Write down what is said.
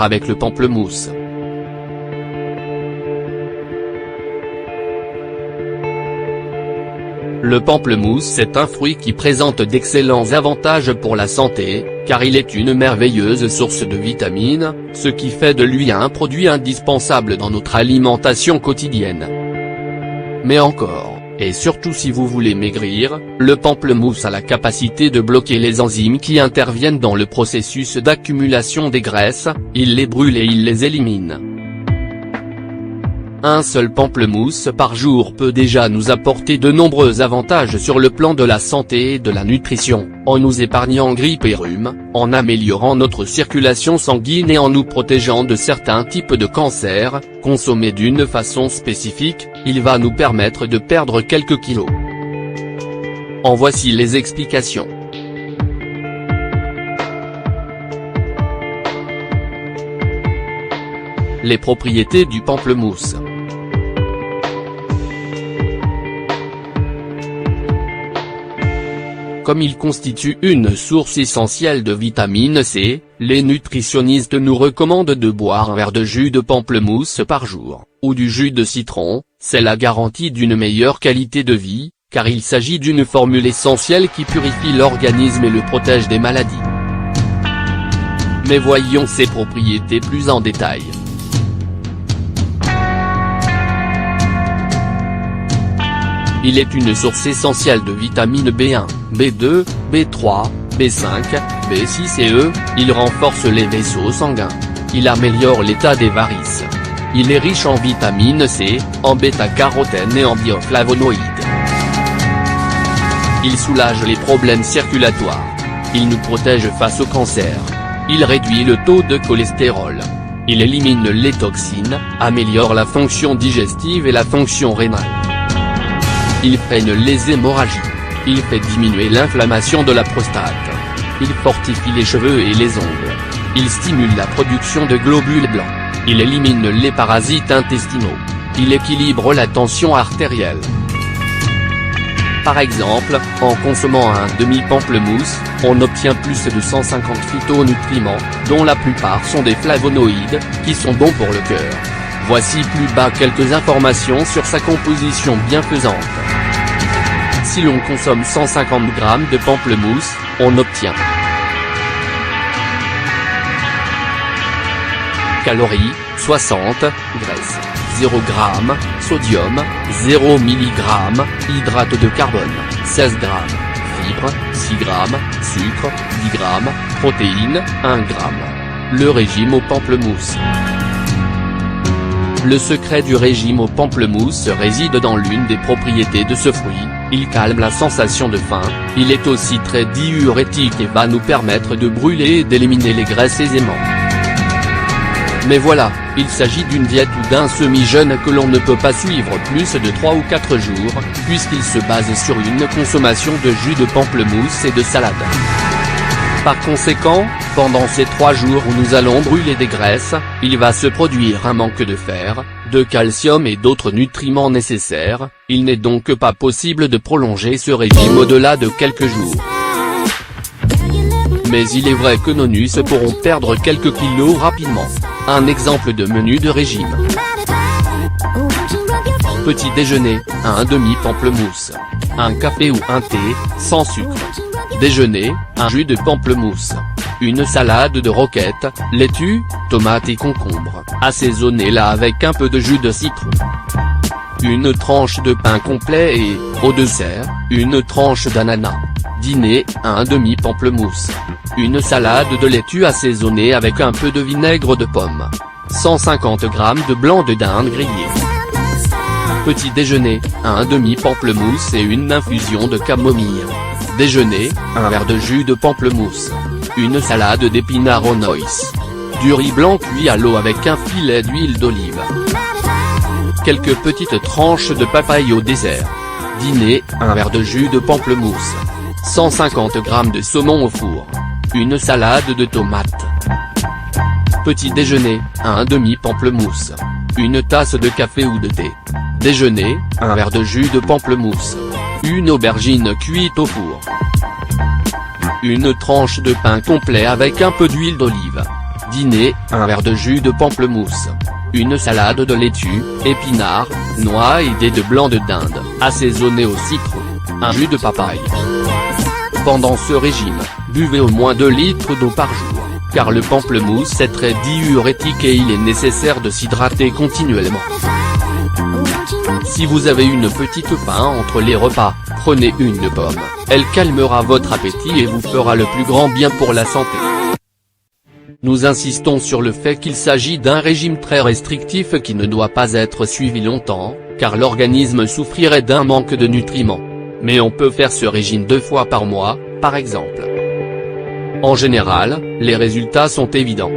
Avec le pamplemousse. Le pamplemousse est un fruit qui présente d'excellents avantages pour la santé, car il est une merveilleuse source de vitamines, ce qui fait de lui un produit indispensable dans notre alimentation quotidienne. Mais encore, et surtout si vous voulez maigrir, le pamplemousse a la capacité de bloquer les enzymes qui interviennent dans le processus d'accumulation des graisses, il les brûle et il les élimine. Un seul pamplemousse par jour peut déjà nous apporter de nombreux avantages sur le plan de la santé et de la nutrition, en nous épargnant grippe et rhume, en améliorant notre circulation sanguine et en nous protégeant de certains types de cancers. Consommé d'une façon spécifique, il va nous permettre de perdre quelques kilos. En voici les explications. Les propriétés du pamplemousse. Comme il constitue une source essentielle de vitamine C, les nutritionnistes nous recommandent de boire un verre de jus de pamplemousse par jour, ou du jus de citron. C'est la garantie d'une meilleure qualité de vie, car il s'agit d'une formule essentielle qui purifie l'organisme et le protège des maladies. Mais voyons ses propriétés plus en détail. Il est une source essentielle de vitamines B1, B2, B3, B5, B6 et E, il renforce les vaisseaux sanguins. Il améliore l'état des varices. Il est riche en vitamine C, en bêta-carotène et en bioflavonoïdes. Il soulage les problèmes circulatoires. Il nous protège face au cancer. Il réduit le taux de cholestérol. Il élimine les toxines, améliore la fonction digestive et la fonction rénale. Il freine les hémorragies. Il fait diminuer l'inflammation de la prostate. Il fortifie les cheveux et les ongles. Il stimule la production de globules blancs. Il élimine les parasites intestinaux. Il équilibre la tension artérielle. Par exemple, en consommant un demi-pamplemousse, on obtient plus de 150 phytonutriments, dont la plupart sont des flavonoïdes, qui sont bons pour le cœur. Voici plus bas quelques informations sur sa composition bienfaisante. Si l'on consomme 150 g de pamplemousse, on obtient calories, 60, graisse, 0 g, sodium, 0 mg, hydrate de carbone, 16 g, fibres, 6 g, sucre, 10 g, protéines, 1 g. Le régime au pamplemousse. Le secret du régime au pamplemousse réside dans l'une des propriétés de ce fruit, il calme la sensation de faim, il est aussi très diurétique et va nous permettre de brûler et d'éliminer les graisses aisément. Mais voilà, il s'agit d'une diète ou d'un semi-jeûne que l'on ne peut pas suivre plus de 3 ou 4 jours, puisqu'il se base sur une consommation de jus de pamplemousse et de salade. Par conséquent, pendant ces 3 jours où nous allons brûler des graisses, il va se produire un manque de fer, de calcium et d'autres nutriments nécessaires, il n'est donc pas possible de prolonger ce régime au-delà de quelques jours. Mais il est vrai que nos nus pourront perdre quelques kilos rapidement. Un exemple de menu de régime. Petit déjeuner, un demi-pamplemousse. Un café ou un thé, sans sucre. Déjeuner, un jus de pamplemousse. Une salade de roquette, laitue, tomates et concombre, assaisonnez-la avec un peu de jus de citron. Une tranche de pain complet et, au dessert, une tranche d'ananas. Dîner, un demi-pamplemousse. Une salade de laitue assaisonnée avec un peu de vinaigre de pomme. 150 g de blanc de dinde grillé. Petit déjeuner, un demi-pamplemousse et une infusion de camomille. Déjeuner, un verre de jus de pamplemousse. Une salade d'épinards au noix. Du riz blanc cuit à l'eau avec un filet d'huile d'olive. Quelques petites tranches de papaye au dessert. Dîner, un verre de jus de pamplemousse. 150 g de saumon au four. Une salade de tomates. Petit déjeuner, un demi-pamplemousse. Une tasse de café ou de thé. Déjeuner, un verre de jus de pamplemousse. Une aubergine cuite au four. Une tranche de pain complet avec un peu d'huile d'olive. Dîner, un verre de jus de pamplemousse. Une salade de laitue, épinards, noix et dés de blanc de dinde, assaisonné au citron. Un jus de papaye. Pendant ce régime, buvez au moins 2 litres d'eau par jour, car le pamplemousse est très diurétique et il est nécessaire de s'hydrater continuellement. Si vous avez une petite faim entre les repas, prenez une pomme, elle calmera votre appétit et vous fera le plus grand bien pour la santé. Nous insistons sur le fait qu'il s'agit d'un régime très restrictif qui ne doit pas être suivi longtemps, car l'organisme souffrirait d'un manque de nutriments. Mais on peut faire ce régime 2 fois par mois, par exemple. En général, les résultats sont évidents.